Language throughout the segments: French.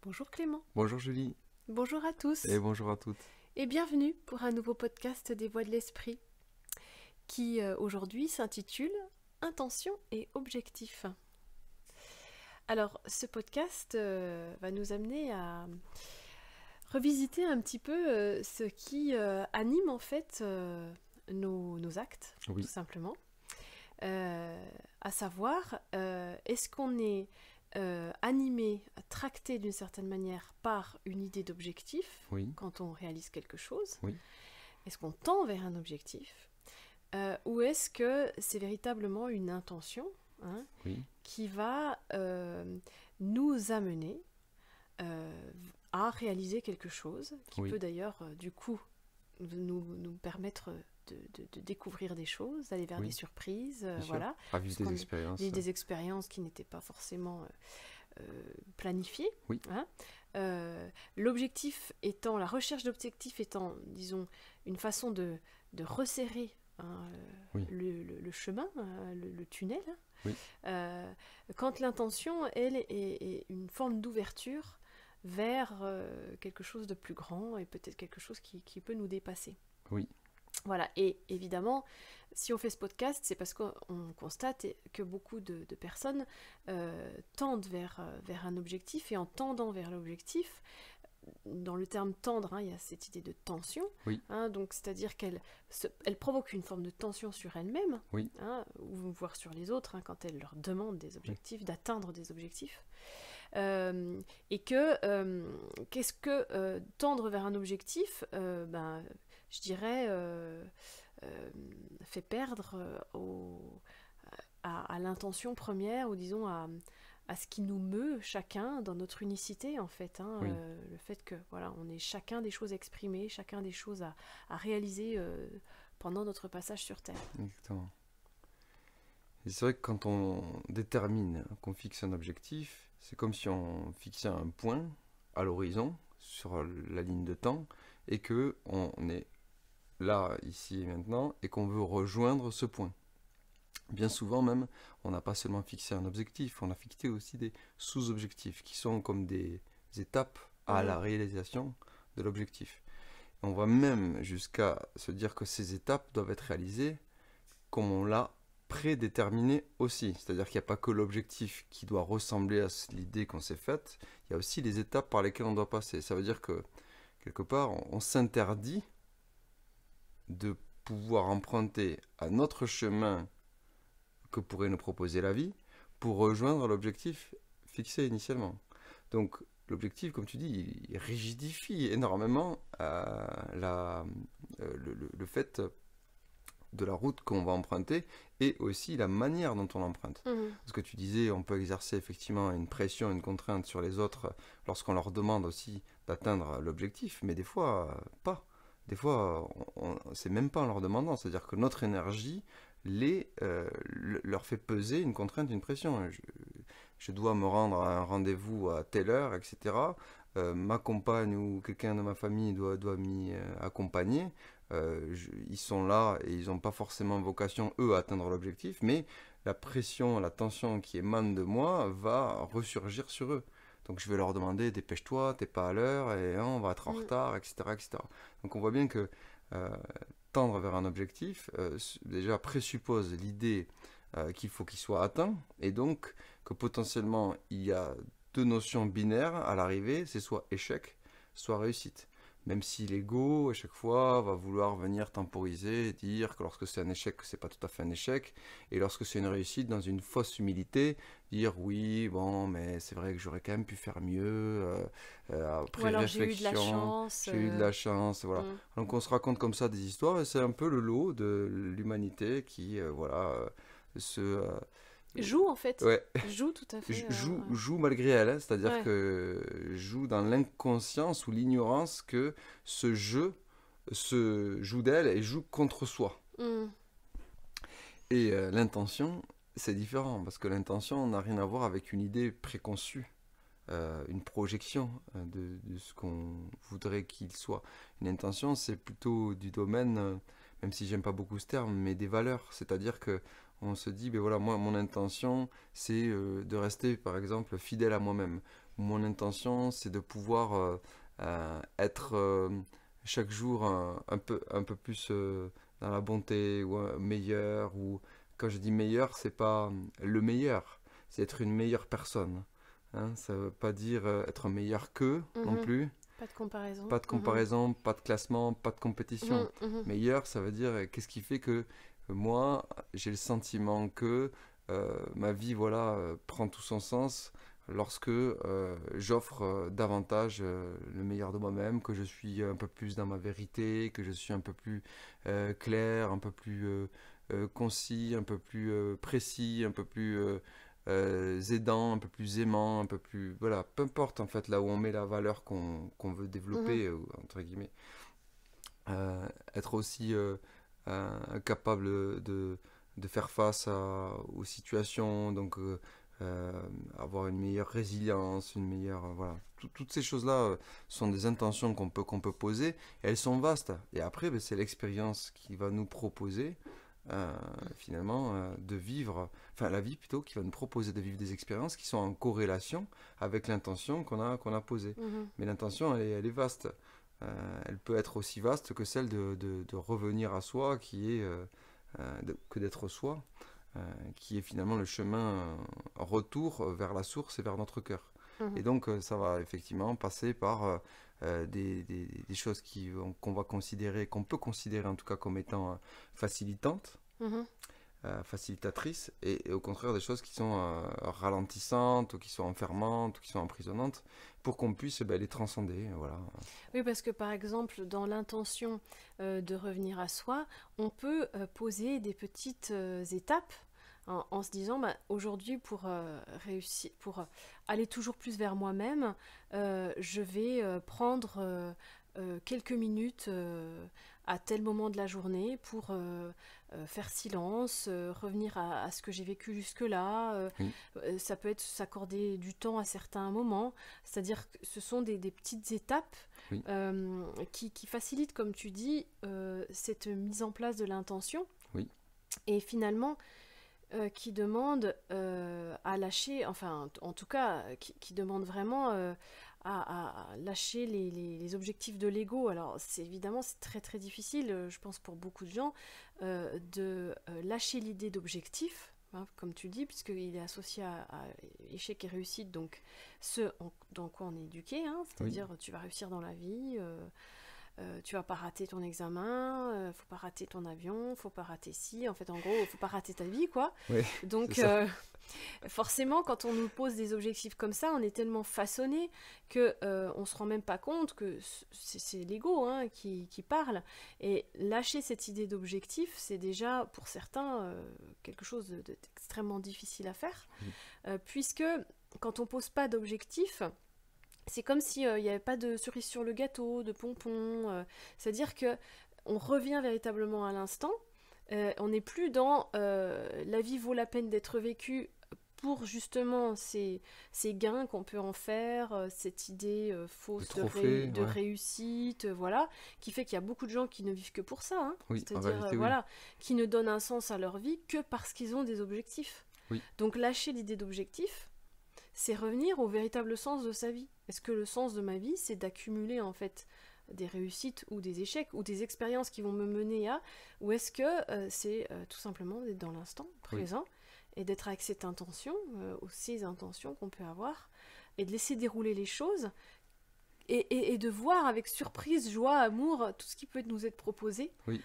Bonjour Clément, Bonjour Julie, bonjour à tous et bonjour à toutes. et bienvenue pour un nouveau podcast des Voix de l'Esprit qui aujourd'hui s'intitule Intention et objectif. Alors ce podcast va nous amener à revisiter un petit peu ce qui anime en fait nos actes, Oui, tout simplement. À savoir, est-ce qu'on est animé, tracté d'une certaine manière par une idée d'objectif oui, quand on réalise quelque chose? oui, Est-ce qu'on tend vers un objectif? Ou est-ce que c'est véritablement une intention, hein, oui, qui va nous amener à réaliser quelque chose, qui oui, peut d'ailleurs du coup nous permettre de découvrir des choses, d'aller vers des oui, surprises, bien sûr. voilà, À vivre parce des qu'on expériences. vit des expériences qui n'étaient pas forcément planifiées. Oui, Hein. L'objectif étant, la recherche d'objectifs étant, disons, une façon de resserrer hein, oui, le chemin, le tunnel, hein. oui, Quand l'intention, elle, est une forme d'ouverture vers quelque chose de plus grand et peut-être quelque chose qui peut nous dépasser. oui, Voilà, et évidemment, si on fait ce podcast, c'est parce qu'on constate que beaucoup de personnes tendent vers un objectif, et en tendant vers l'objectif, dans le terme tendre, hein, il y a cette idée de tension, oui, hein, donc c'est-à-dire elle provoque une forme de tension sur elle-même, oui, hein, ou voire sur les autres, hein, quand elle leur demande des oui, objectifs, d'atteindre des objectifs. Et que qu'est-ce que tendre vers un objectif je dirais fait perdre à l'intention première, ou disons à ce qui nous meut chacun dans notre unicité en fait, hein, oui, le fait que voilà, on ait chacun des choses exprimées, chacun des choses à réaliser pendant notre passage sur Terre. exactement. Et c'est vrai que quand on détermine, qu'on fixe un objectif, c'est comme si on fixait un point à l'horizon, sur la ligne de temps, et que on est là, ici et maintenant, et qu'on veut rejoindre ce point. Bien souvent même, on n'a pas seulement fixé un objectif, on a fixé aussi des sous-objectifs qui sont comme des étapes à la Mhm. réalisation de l'objectif. On va même jusqu'à se dire que ces étapes doivent être réalisées comme on l'a prédéterminé aussi. C'est-à-dire qu'il n'y a pas que l'objectif qui doit ressembler à l'idée qu'on s'est faite, il y a aussi les étapes par lesquelles on doit passer. Ça veut dire que quelque part, on s'interdit de pouvoir emprunter un autre chemin que pourrait nous proposer la vie pour rejoindre l'objectif fixé initialement. Donc l'objectif, comme tu dis, il rigidifie énormément le fait de la route qu'on va emprunter et aussi la manière dont on l'emprunte. Mhm. Parce que tu disais, on peut exercer effectivement une pression, une contrainte sur les autres lorsqu'on leur demande aussi d'atteindre l'objectif, mais des fois, pas. Des fois, c'est même pas en leur demandant, c'est-à-dire que notre énergie leur fait peser une contrainte, une pression. Je dois me rendre à un rendez-vous à telle heure, etc. Ma compagne ou quelqu'un de ma famille doit m'y accompagner. Ils sont là et ils n'ont pas forcément vocation, eux, à atteindre l'objectif, mais la pression, la tension qui émane de moi va ressurgir sur eux. Donc je vais leur demander, dépêche-toi, t'es pas à l'heure, et hein, on va être en Mhm. retard, etc., etc. Donc on voit bien que euh, tendre vers un objectif, déjà présuppose l'idée qu'il faut qu'il soit atteint, et donc que potentiellement il y a deux notions binaires à l'arrivée, c'est soit échec, soit réussite. Même si l'ego, à chaque fois, va vouloir venir temporiser et dire que lorsque c'est un échec, que c'est pas tout à fait un échec, et lorsque c'est une réussite, dans une fausse humilité, dire oui, bon, mais c'est vrai que j'aurais quand même pu faire mieux, Ou après alors j'ai eu de la réflexion, chance. j'ai eu de la chance, voilà. Mhm. Donc on se raconte comme ça des histoires, et c'est un peu le lot de l'humanité qui, voilà, se... Joue en fait, ouais, joue tout à fait. joue malgré elle, hein, c'est-à-dire Ouais. que joue dans l'inconscience ou l'ignorance que ce jeu se joue d'elle et joue contre soi. Mhm. Et l'intention, c'est différent, parce que l'intention n'a rien à voir avec une idée préconçue, une projection de ce qu'on voudrait qu'il soit. Une intention, c'est plutôt du domaine, même si j'aime pas beaucoup ce terme, mais des valeurs. C'est-à-dire que on se dit, ben voilà, moi, mon intention, c'est de rester, par exemple, fidèle à moi-même. mon intention, c'est de pouvoir être chaque jour un peu plus dans la bonté ou meilleur. Ou quand je dis meilleur, c'est pas le meilleur, c'est être une meilleure personne. Hein, ça veut pas dire être meilleur qu'eux non Mhm. plus. Pas de comparaison. Pas de Mhm. comparaison, pas de classement, pas de compétition. Mhm, mhm, Meilleur, ça veut dire qu'est-ce qui fait que moi, j'ai le sentiment que ma vie voilà, prend tout son sens lorsque j'offre davantage le meilleur de moi-même, que je suis un peu plus dans ma vérité, que je suis un peu plus clair, un peu plus concis, un peu plus précis, un peu plus aidant, un peu plus aimant, un peu plus... Voilà, peu importe en fait là où on met la valeur qu'on veut mhm, développer, entre guillemets. Être aussi capable de faire face aux situations, donc avoir une meilleure résilience, une meilleure... voilà. Toutes ces choses-là sont des intentions qu'on peut poser, et elles sont vastes. Et après, ben, c'est l'expérience qui va nous proposer, finalement, de vivre, enfin la vie plutôt, qui va nous proposer de vivre des expériences qui sont en corrélation avec l'intention qu'on a posée. mhm. Mais l'intention, elle est vaste. Elle peut être aussi vaste que celle de revenir à soi, qui est que d'être soi, qui est finalement le chemin retour vers la source et vers notre cœur. Et Mhm, donc ça va effectivement passer par des choses qu'on va considérer, qu'on peut considérer en tout cas comme étant facilitantes, mhm. facilitatrices, et au contraire des choses qui sont ralentissantes, ou qui sont enfermantes, ou qui sont emprisonnantes, pour qu'on puisse ben, les transcender. Voilà. Oui, parce que par exemple, dans l'intention de revenir à soi, on peut poser des petites étapes en se disant, bah, aujourd'hui, pour réussir, pour aller toujours plus vers moi-même, je vais prendre quelques minutes à tel moment de la journée pour faire silence, revenir à ce que j'ai vécu jusque-là. Oui, Ça peut être s'accorder du temps à certains moments, c'est-à-dire que ce sont des petites étapes oui, qui facilitent, comme tu dis, cette mise en place de l'intention oui, et finalement qui demandent à lâcher, enfin en tout cas qui demandent vraiment à lâcher les objectifs de l'ego. Alors c'est évidemment c'est très très difficile, je pense pour beaucoup de gens, de lâcher l'idée d'objectif, hein, comme tu dis, puisqu'il est associé à échec et réussite, donc dans quoi on est éduqué, hein, oui, c'est-à-dire tu vas réussir dans la vie. Tu vas pas rater ton examen, faut pas rater ton avion, faut pas rater ci, en fait en gros, faut pas rater ta vie quoi. oui, c'est Donc ça. forcément quand on nous pose des objectifs comme ça, on est tellement façonné que on se rend même pas compte que c'est l'ego hein, qui parle. Et lâcher cette idée d'objectif, c'est déjà pour certains quelque chose d'extrêmement difficile à faire, Oui, puisque quand on pose pas d'objectif, c'est comme s'il n'y avait pas de cerise sur le gâteau, de pompons. C'est-à-dire que on revient véritablement à l'instant. On n'est plus dans la vie vaut la peine d'être vécue pour justement ces gains qu'on peut en faire, cette idée le fausse trophée, de ouais. réussite, voilà, qui fait qu'il y a beaucoup de gens qui ne vivent que pour ça, hein. Oui, en C'est-à-dire, réalité, oui. voilà, qui ne donnent un sens à leur vie que parce qu'ils ont des objectifs. Oui, Donc lâcher l'idée d'objectif, c'est revenir au véritable sens de sa vie. Est-ce que le sens de ma vie, c'est d'accumuler en fait des réussites ou des échecs ou des expériences qui vont me mener à, ou est-ce que c'est tout simplement d'être dans l'instant oui, présent et d'être avec cette intention, ou ces intentions qu'on peut avoir, et de laisser dérouler les choses et de voir avec surprise, joie, amour, tout ce qui peut nous être proposé, oui,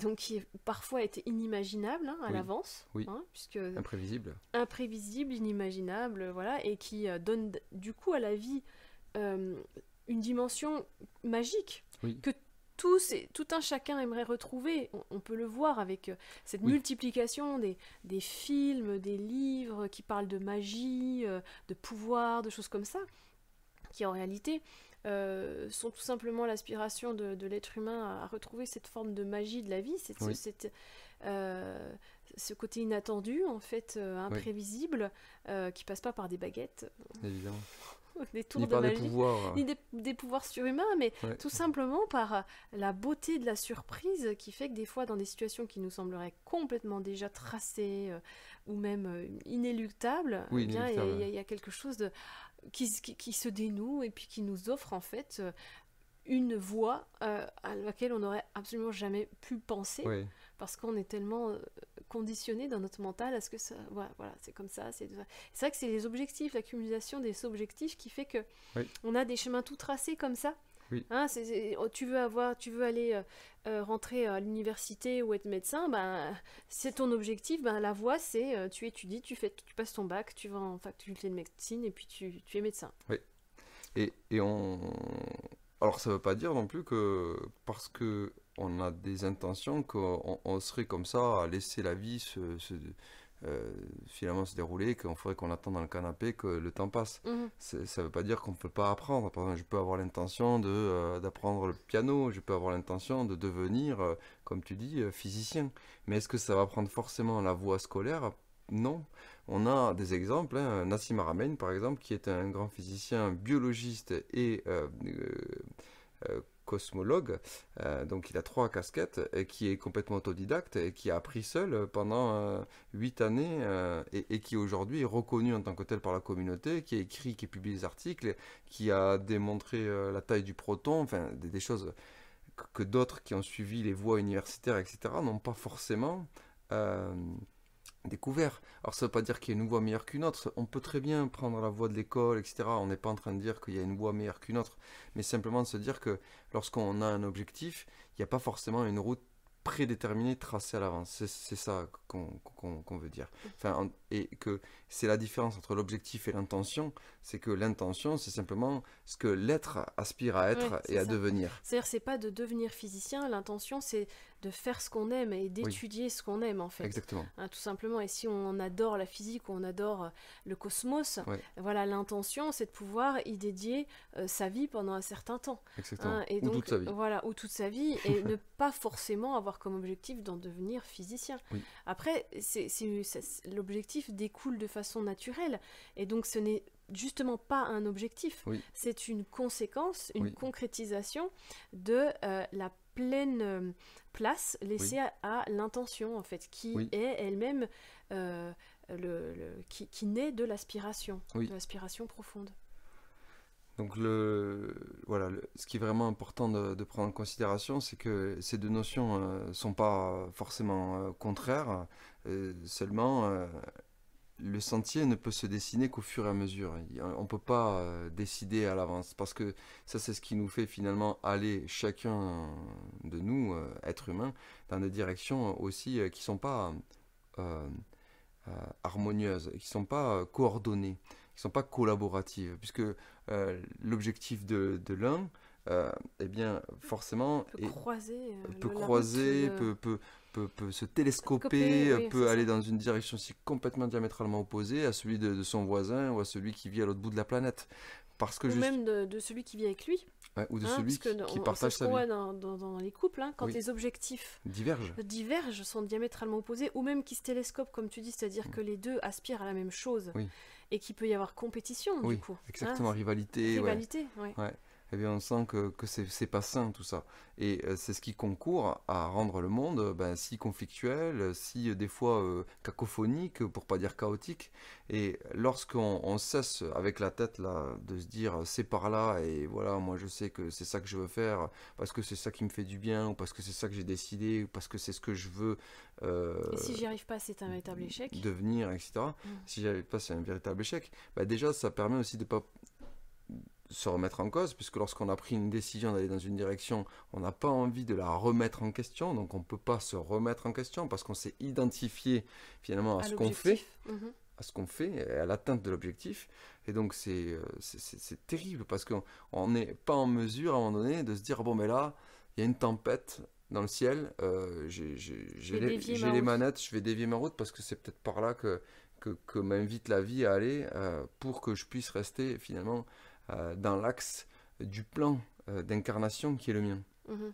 donc qui parfois était inimaginable hein, à oui, l'avance, oui. hein, puisque Imprévisible. imprévisible, inimaginable, voilà, et qui donne du coup à la vie euh, une dimension magique Oui, que tout un chacun aimerait retrouver. On peut le voir avec cette oui, multiplication des films, des livres qui parlent de magie, de pouvoir, de choses comme ça, qui en réalité sont tout simplement l'aspiration de l'être humain à retrouver cette forme de magie de la vie, oui, euh, ce côté inattendu, en fait, oui, imprévisible, qui passe pas par des baguettes, évidemment. des Ni tours de par des magie, pouvoirs. ni des pouvoirs surhumains, mais Ouais, tout simplement par la beauté de la surprise qui fait que des fois, dans des situations qui nous sembleraient complètement déjà tracées ou même inéluctables, oui, eh bien, inéluctable. il y a quelque chose qui se dénoue et puis qui nous offre en fait une voie à laquelle on n'aurait absolument jamais pu penser, Oui, parce qu'on est tellement conditionné dans notre mental à ce que ça, voilà, c'est comme ça. C'est vrai que c'est les objectifs, l'accumulation des objectifs qui fait que oui, on a des chemins tout tracés comme ça. oui, Hein, tu veux aller rentrer à l'université ou être médecin, ben, c'est ton objectif. Ben, la voie, c'est tu étudies, tu passes ton bac, tu vas en faculté de médecine et puis tu es médecin. oui. Et on... Alors, ça veut pas dire non plus que parce que on a des intentions qu'on serait comme ça à laisser la vie finalement se dérouler, qu'on ferait qu'on attend dans le canapé que le temps passe. Mhm. Ça veut pas dire qu'on ne peut pas apprendre. Par exemple, je peux avoir l'intention d'apprendre le piano, je peux avoir l'intention de devenir, comme tu dis, physicien. Mais est-ce que ça va prendre forcément la voie scolaire? Non. On a des exemples, hein. Nassim Haramein, par exemple, qui est un grand physicien, biologiste et cosmologue, donc il a 3 casquettes, et qui est complètement autodidacte et qui a appris seul pendant 8 années et qui aujourd'hui est reconnu en tant que tel par la communauté, qui a écrit, qui publie des articles, qui a démontré la taille du proton, enfin des choses que d'autres qui ont suivi les voies universitaires, etc., n'ont pas forcément euh, découvert. Alors ça ne veut pas dire qu'il y a une voie meilleure qu'une autre. On peut très bien prendre la voie de l'école, etc. On n'est pas en train de dire qu'il y a une voie meilleure qu'une autre, mais simplement de se dire que lorsqu'on a un objectif, il n'y a pas forcément une route prédéterminée, tracée à l'avance. C'est ça qu'on veut dire. Enfin, et que c'est la différence entre l'objectif et l'intention, c'est que l'intention, c'est simplement ce que l'être aspire à Ouais, être et c'est à ça. devenir. C'est-à-dire, c'est pas de devenir physicien, l'intention, c'est de faire ce qu'on aime et Oui, d'étudier ce qu'on aime, en fait. exactement. Hein, tout simplement. Et si on adore la physique ou on adore le cosmos, Ouais, voilà, l'intention, c'est de pouvoir y dédier sa vie pendant un certain temps. exactement. Hein, et Ou toute donc, sa vie. voilà, ou toute sa vie, et ne pas forcément avoir comme objectif d'en devenir physicien. Oui, Après, l'objectif découle de façon naturelle, et donc ce n'est justement pas un objectif, oui, c'est une conséquence, une oui, concrétisation de la pleine place oui, laissée à l'intention, en fait, qui oui, est elle-même qui naît oui. de l'aspiration profonde. Donc voilà, ce qui est vraiment important de prendre en considération, c'est que ces deux notions sont pas forcément contraires, seulement le sentier ne peut se dessiner qu'au fur et à mesure. On ne peut pas décider à l'avance, parce que ça c'est ce qui nous fait finalement aller chacun de nous, êtres humains, dans des directions aussi qui ne sont pas euh, harmonieuses, qui ne sont pas coordonnées, qui ne sont pas collaboratives, puisque l'objectif de l'un, eh bien, forcément, Peut croiser peut la route croiser, de... peut se télescoper, Copé, oui, peut c'est aller ça. dans une direction aussi complètement diamétralement opposée à celui de son voisin ou à celui qui vit à l'autre bout de la planète. Parce que Ou juste, même de celui qui vit avec lui. ouais, ou de Hein, celui parce que qui c'est partage ce sa qu'on vie. voit dans les couples, hein, quand Oui, les objectifs diverge. divergent, sont diamétralement opposés, ou même qui se télescopent, comme tu dis, c'est-à-dire que les deux aspirent à la même chose, Oui, et qu'il peut y avoir compétition, du oui, coup. Hein, exactement, rivalité, ouais. rivalité, ouais. Ouais. Eh bien, on sent que c'est pas sain tout ça. Et c'est ce qui concourt à rendre le monde ben, si conflictuel, si des fois cacophonique, pour pas dire chaotique. Et lorsqu'on cesse avec la tête là de se dire c'est par là et voilà, moi je sais que c'est ça que je veux faire parce que c'est ça qui me fait du bien ou parce que c'est ça que j'ai décidé ou parce que c'est ce que je veux Et si j'y arrive pas, c'est un véritable échec. devenir, etc. Mm. Si j'y arrive pas, c'est un véritable échec. Bah, déjà, ça permet aussi de pas se remettre en cause, puisque lorsqu'on a pris une décision d'aller dans une direction, on n'a pas envie de la remettre en question, donc on ne peut pas se remettre en question parce qu'on s'est identifié finalement à À ce qu'on fait, l'objectif. Mhm. à ce qu'on fait, et à l'atteinte de l'objectif. Et donc c'est terrible parce qu'on n'est pas en mesure à un moment donné de se dire bon mais là, il y a une tempête dans le ciel, Je vais dévier j'ai ma les route. manettes, je vais dévier ma route parce que c'est peut-être par là que m'invite la vie à aller pour que je puisse rester finalement dans l'axe du plan d'incarnation qui est le mien. Mhm.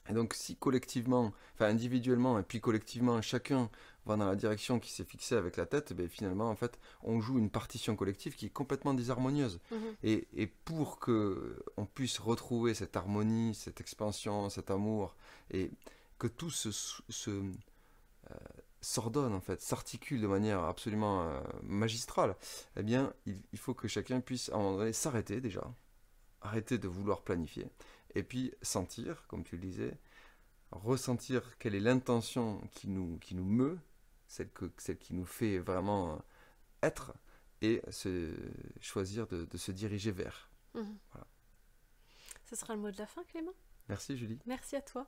Et donc si collectivement, enfin individuellement et puis collectivement, chacun va dans la direction qui s'est fixée avec la tête, ben finalement en fait on joue une partition collective qui est complètement désharmonieuse. Mhm. Et pour que on puisse retrouver cette harmonie, cette expansion, cet amour, et que tout s'ordonne en fait, s'articule de manière absolument magistrale, eh bien il faut que chacun puisse à un moment donné s'arrêter déjà, arrêter de vouloir planifier, et puis sentir, comme tu le disais, ressentir quelle est l'intention qui nous meut, celle qui nous fait vraiment être, et choisir de se diriger vers. Mhm. Voilà. Ce sera le mot de la fin, Clément. Merci Julie. Merci à toi.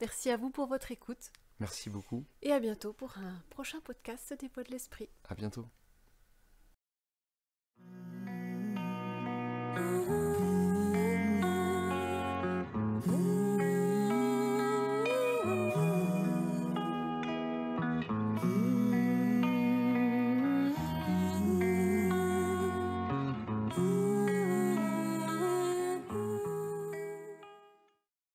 Merci à vous pour votre écoute. Merci beaucoup. Et à bientôt pour un prochain podcast des Voix de l'Esprit. À bientôt.